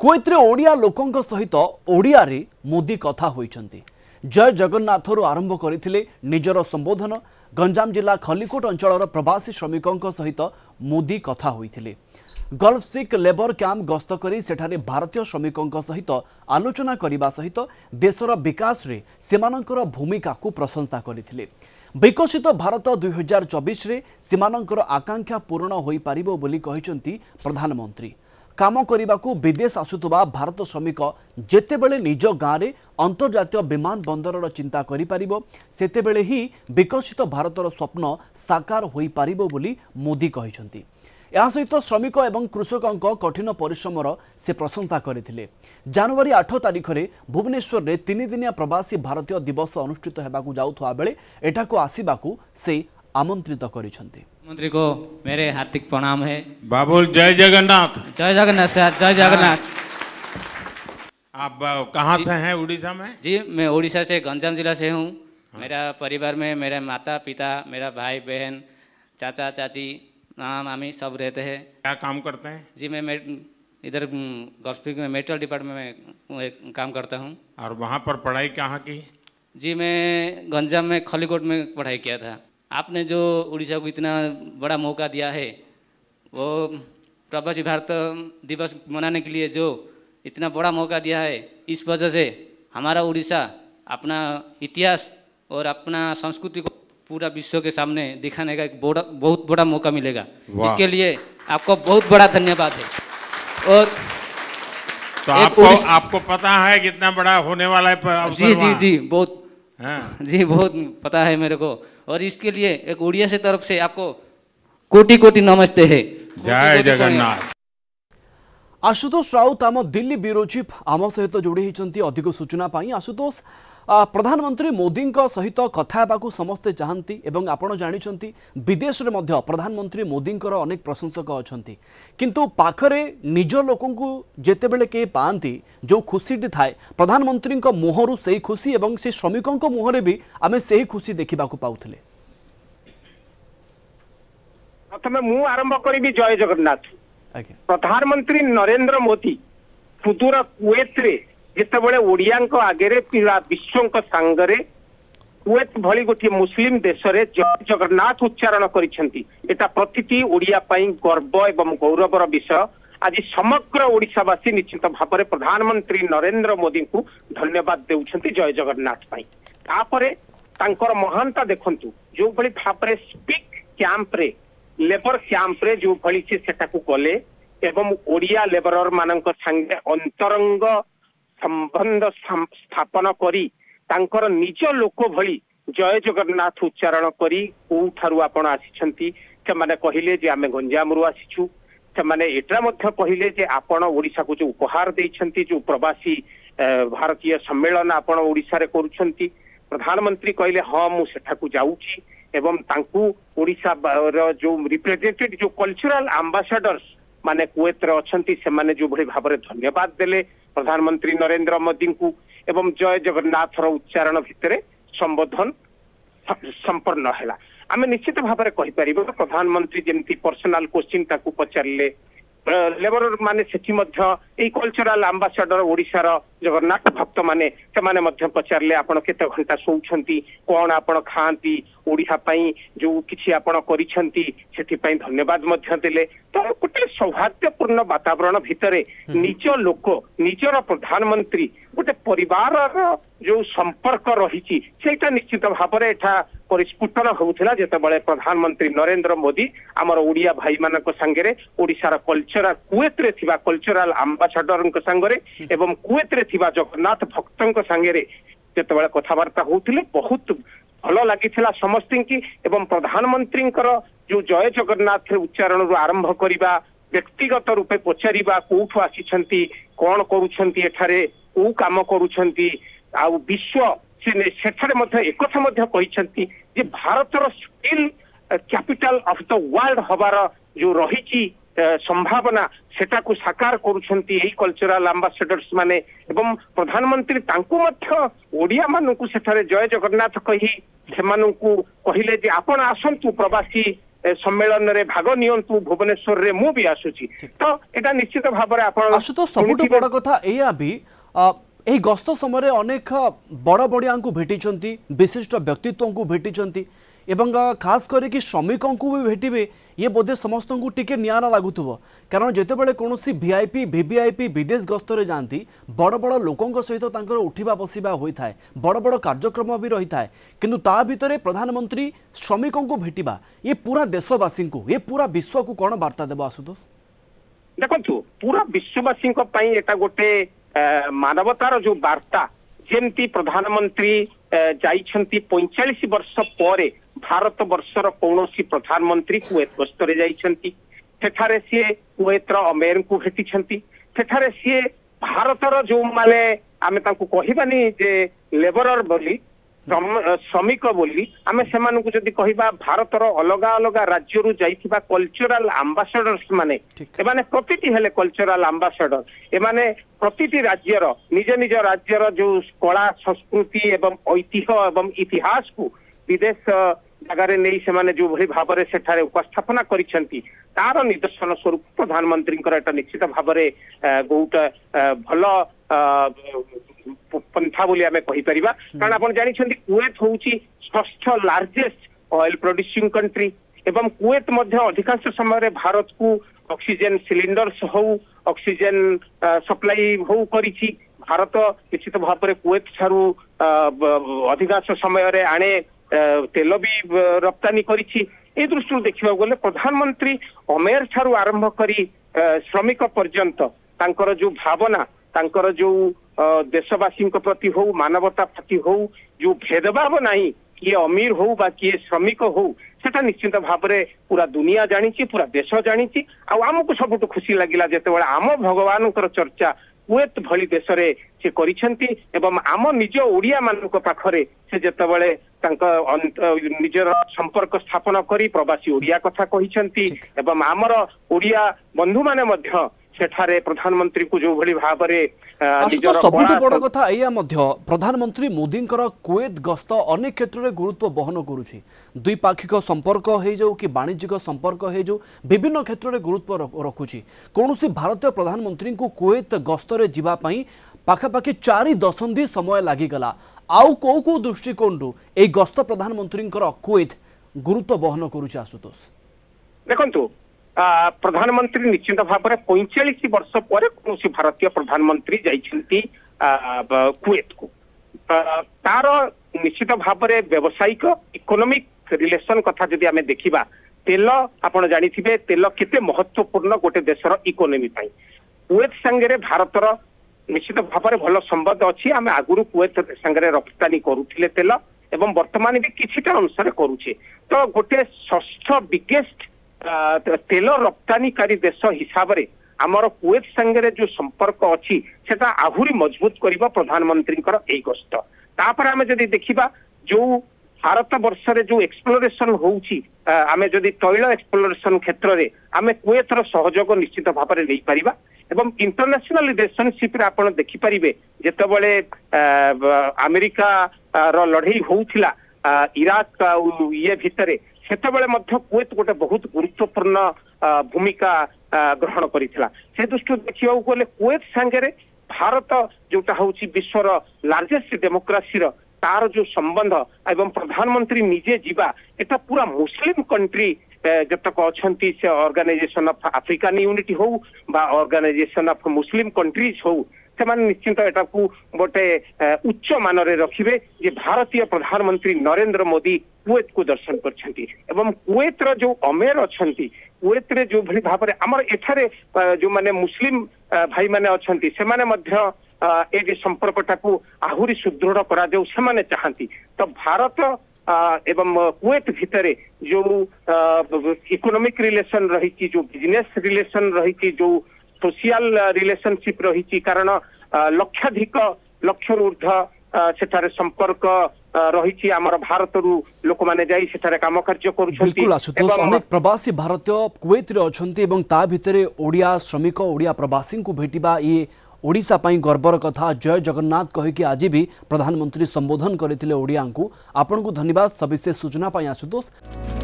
कुवेत ओडिया लोकों सहित ओडिया रे मोदी कथा होइछंती। जय जगन्नाथरू आरंभ करथिले निजर संबोधन। गंजाम जिला खलिकोट अंचल प्रवासी श्रमिकों सहित मोदी कथा होइथिले। गल्फ सिख लेबर कैंप गस्त करी सेठारे भारतीय श्रमिकों सहित आलोचना करने सहित देशर विकास रे सेमानंकर भूमिका को प्रशंसा करथिले। विकसित भारत 2024 रे सेमानंकर आकांक्षा पूर्ण होई पारिबो बोली कहिसंती प्रधानमंत्री। काम करने विदेश आसुवा भारत श्रमिक जेतेबेले निज गाँव में अंतर्जातीय विमान बंदर चिंता करिपारिबो सेतेबेले ही विकसित भारतर स्वप्न साकार होई पारिबो बोली मोदी कहिसंती। या सहित श्रमिक एवं कृषकों कठिन परिश्रमर से प्रशंसा करथिले। जनवरी 8 तारिख में भुवनेश्वर में 3 दिनिया प्रवासी भारतीय दिवस अनुष्ठित होगाकू जाउथवा बेले एठाकू आसीबाकू से आमंत्रित करिसंती। मंत्री को मेरे हार्दिक प्रणाम है। बाबुल जय जगन्नाथ। जय जगन्नाथ सर, जय जगन्नाथ। आप कहाँ से हैं उड़ीसा में? जी मैं उड़ीसा से गंजाम जिला से हूँ। मेरा परिवार में मेरे माता पिता, मेरा भाई बहन, चाचा चाची, मामी सब रहते हैं। क्या काम करते हैं? जी मैं इधर गल्फ में मेटल डिपार्टमेंट में काम करता हूँ। और वहाँ पर पढ़ाई कहाँ की? जी मैं गंजाम में खलीकोट में पढ़ाई किया था। आपने जो उड़ीसा को इतना बड़ा मौका दिया है, वो प्रवासी भारत दिवस मनाने के लिए जो इतना बड़ा मौका दिया है, इस वजह से हमारा उड़ीसा अपना इतिहास और अपना संस्कृति को पूरा विश्व के सामने दिखाने का एक बहुत बड़ा मौका मिलेगा। इसके लिए आपको बहुत बड़ा धन्यवाद है। और तो आपको पता है कितना बड़ा होने वाला है अवसर? जी जी जी बहुत, हाँ। जी बहुत पता है मेरे को। और इसके लिए एक उड़िया से तरफ से आपको कोटि कोटि नमस्ते है। जय जगन्नाथ। आशुतोष राउत आम दिल्ली ब्यूरो चीफ आम सहित जोड़ी होती अधिक सूचना पाई। आशुतोष, प्रधानमंत्री मोदी सहित कथा समस्ते चाहती एवं आपण जानी विदेश में प्रधानमंत्री मोदी अनेक प्रशंसक अच्छा, किंतु पाखरे निज लोक जितेबले के पाती जो खुशी थाए प्रधानमंत्री मुहर से खुशी और से श्रमिकों मुहर भी आम से खुशी देखा पाऊले। प्रथम मु आरंभ करी जय जगन्नाथ। प्रधानमंत्री नरेंद्र मोदी सुदूर कुवेत रे जितेबले ओडिया आगे पूरा विश्व सांगरे कुवेत भली गोटे मुस्लिम देश रे जय जगन्नाथ उच्चारण करिसेंती। एटा प्रतिटी ओडिया पई गर्व एवं गौरवर विषय। आज समग्र ओडिशावासी निश्चित भाव में प्रधानमंत्री नरेंद्र मोदी को धन्यवाद देउछंती जय जगन्नाथ पई। तापरे तांकर महानता देखंतु जो भली भाव में स्पीक कैंप रे लेबर कैंप रे जो भली से सेटाकू गले एवं ओडिया लेबरर मानक संगे अंतरंग संबंध स्थापन करी तांकर निज लोक भली जय जगन्नाथ उच्चारण करी कोठारु आपण आसीछंती से माने कहिले जे आमे गंजामरु आसीछु। से माने एटा मध्य कहिले जे आपण ओडिसा को जो उपहार देइछंती, जो प्रवासी भारतीय सम्मेलन आपण ओडिसा रे करूछंती। प्रधानमंत्री कहले हाँ मु सेठाकू जाउची एवं तांकू ओडिसा जो रिप्रेजेंटेड जो कल्चरल एम्बेसडर्स माने कुवेत रे अछंती से माने जो भली भाबरे धन्यवाद देले प्रधानमंत्री नरेंद्र मोदी को एवं जय जगन्नाथ रो उच्चारण भितरे संबोधन संपन्न हैला। आमे निश्चित भाबरे कहि परिबो प्रधानमंत्री जेमती पर्सनल क्वेश्चन ताकू पचारले लेबर माने सेठी मध्य ए कल्चरल एम्बेसडर ओडिसा रो जगन्नाथ भक्त माने से माने मध्य पचारले आपण केते घंटा सोउछंती, कोन आपण खांती, ओडिसा पई जो किछि आपण करिछंती सेठी पई धन्यवाद मध्य देले। तो गोटे सौहार्दपूर्ण वातावरण भितरे निज लोक निजर प्रधानमंत्री गोटे परिवार जो संपर्क रही सेटा निश्चित भाव में एठा परिस्फुटन होउथिला जेतेबेले प्रधानमंत्री नरेंद्र मोदी आमर ओडिया भाई मानक संगरे ओडिसार कल्चरल कुवेत रे थिबा कल्चरल एम्बेसडर संगरे एवं कुवेत रे थिबा जगन्नाथ भक्तंक संगरे जेतेबेले कथावार्ता होउथिले बहुत भल लागिथिला समस्ती की। एवं प्रधानमंत्री जो जय जगन्नाथ उच्चारण रु आरंभ करिबा, व्यक्तिगत रूपे पचारिबा कोठु आसीछंती, कोन करूछंती, एठारे को काम करूछंती, आ विश्व सेठारे मध्य एकथा मध्य कहिछंती जे भारतर skill capital of the world हबार जो रही संभावना सेटा को साकार करुछंती एही कल्चरल एम्बेसडर्स माने एवं प्रधानमंत्री तांको मध्य ओडिया मानकु सेठारे जय जगन्नाथ कही सेमानकु कहिले जे आपण आसंतु प्रवासी सम्मेलन रे भाग नियंतु भुवनेश्वर रे मु भी आसुची तो एटा निश्चित भाव रे आपण तो सबुठ बड़ कथा एया भी एही गस्त समय अनेक बड़ बड़िया को भेटी विशिष्ट व्यक्तित्व को भेटी एवं खास करके श्रमिकों को भी भेटे ये बोधे समस्त को टिके नियारा लगुव कारण जिते बड़े कौन वीआईपी वीवीआईपी विदेश गस्तर जाती बड़ बड़ लोकों सहित उठा बसवा होता है बड़ बड़ कार्यक्रम भी रही है किंतु ता भितर प्रधानमंत्री श्रमिकों को भेटा ये पूरा देशवासी को ये पूरा विश्व को कौन वार्ता देव आशुतोष देखो पूरा विश्ववासी गोटे मानवतार जो वार्ता जेमती प्रधानमंत्री जाइछंती 45 वर्ष पर भारत वर्षर कौन प्रधानमंत्री कुवैत गस्तरे जाइछंती सेठारे सी कुवैतर अमेर को भेटिछंती सेठारे सी भारतर जो माने आमे तांको कहिबानी जे लेबरर बोली श्रमिक बोली आमे सेमानकु जदि कहिबा भारतर अलग अलग राज्य रु जाइथिबा कल्चरल एम्बेसडर्स माने एमाने प्रतिटी हेले कल्चरल एम्बेसडर एमाने प्रतिटी राज्यर निज निज राज्यर जो कला संस्कृति एवं ऐतिह्य एवं इतिहास को विदेश जगार नहीं से जो भली भाव में सेठारे उपस्थापना करिसेंती तार निदर्शन स्वरूप प्रधानमंत्री एटा निश्चित भाव में गोटे भल पंथा बोली आमे कहि परिबा कारण आपण जानि छथि कुवैत होउची षष्ठ लार्जेस्ट ऑयल प्रोड्यूसिंग कंट्री एवं कुवैत मध्य अधिकांश समय भारत को ऑक्सीजन सिलिंडर्स हो ऑक्सीजन सप्लाई हो करिछि भारत निश्चित भाव में कुवैत ठारू अधिकांश समय रे आणे तेल भी रप्तानी करिछि ए दृष्टि देखिबा गले प्रधानमंत्री अमेर ठारू आरंभ करी श्रमिक पर्यंत तांकर जो भावना तांकर जो देशवासी प्रति हो मानवता प्रति हो जो भेदभाव नहीं किए अमीर हो बा किए श्रमिक हो सेटा निश्चित भाव में पूरा दुनिया जानी पूरा देश जानी आमको सबुठ खुशी लगिला जेतेबेले आम भगवान चर्चा कुवैत भली देश रे से करिसेंती एवं आम निज ओडिया मानक पाखरे से जेतेबेले निजर संपर्क स्थापन करी प्रवासी ओडिया कथा कहिसेंती एवं आमर ओडिया बंधु माने मध्य सेठारे प्रधानमंत्री को जो भली भाव रे सबुठ बड़ कथा एया मध्य प्रधानमंत्री मोदी कुवैत गस्त अनेक क्षेत्र में गुरुत्व बहन करुछि द्विपाक्षिक संपर्क हो जाऊ कि वाणिज्यिक संपर्क हो जाऊ विभिन्न क्षेत्र में गुरुत्व रखुछि कौन भारतीय प्रधानमंत्री को कुवैत गस्तरे जीवा पई पाखापाखि 4 दशंधि समय लागिगला आउ को दृष्टिकोण ए गस्त प्रधानमंत्री कुवैत गुरुत्व बहन करुछि आशुतोष देखंतु प्रधानमंत्री निश्चित भाव में 45 वर्ष पर कौन भारतीय प्रधानमंत्री जाइछंती कुवैत को तार निश्चित भाव में व्यावसायिक इकोनॉमिक रिलेशन कथा जदि आमे देखिबा तेल आपण जानिथिबे तेल केते महत्वपूर्ण गोटे देशर इकोनॉमी पई कुवैत संगे भारतर निश्चित भाव में भल संबंध अच्छी आम आगुरी कुवैत संगे रप्तानी करुथिले तेल एवं वर्तमान भी किछिटा अंश रे करूछे तो गोटे षष्ठ बिगेस्ट तेल रप्तानीकारी देश हिसाब से आमर कुवैत संगे जो संपर्क अच्छी सेटा आहुरी मजबूत करिबा प्रधानमंत्री ए गस्त तापर आमे जदि देखिबा जो भारत वर्ष रे जो एक्सप्लोरेशन होउची आमे जदि तैल एक्सप्लोरेशन क्षेत्र रे आमे कुवैतर सहयोग निश्चित भाव में नहीं पारिबा एवं इंटरनेशनल रिलेशनशिप रे आपण देखि परिबे जेतेबेले अमेरिका रो लड़ाई होउथिला इराक ये भितरे सेतेबेले मध्य कुवैत गोटे बहुत गुरुत्वपूर्ण भूमिका ग्रहण करिथिला से दृष्टि देखिबा गले कुवैत संगे भारत जोटा होउची विश्वर लार्जेस्ट डेमोक्रेसी रो तार जो संबंध एवं प्रधानमंत्री निजे जीवा एटा पूरा मुस्लिम कंट्री जतक अच्छी से ऑर्गेनाइजेशन ऑफ अफ्रीकन यूनिटी हो बा ऑर्गेनाइजेशन ऑफ मुस्लिम कंट्रीज हो से निश्चिंत एटा को गोटे उच्च मान रे रखिबे जे भारतीय प्रधानमंत्री नरेंद्र मोदी कुवैत को दर्शन करछंती एवं कुवैत रो जो अमेर अछंती कुवैत रे जो भली भाव रे हमर एठारे जो माने मुस्लिम भाई माने अछंती से माने मध्य ए संपर्कटा को आहुरी सुदृढ़ करा जाऊ से माने चाहती तो भारत एवं कुवैत भितरे जो इकोनॉमिक रिलेशन रही जो बिजनेस रिलेशन रही जो सोशल रिलेशनशिप रही कारण लक्षाधिक लक्ष ऊर्ध सेठारे संपर्क रही आमर भारत लोक मैंने जाई सेठारे काम कार्य करुछंती अनेक प्रवासी भारतीय कुवैत रे अछंती एवं ता भितरे ओडिया श्रमिक ओडिया प्रवासी को भेटिबा ये ओडिशा पाई गर्वर कथा जय जगन्नाथ कहीकि आज भी प्रधानमंत्री संबोधन करथिले ओडिया को आपन को धन्यवाद सविशेष सूचना पाई आशुतोष।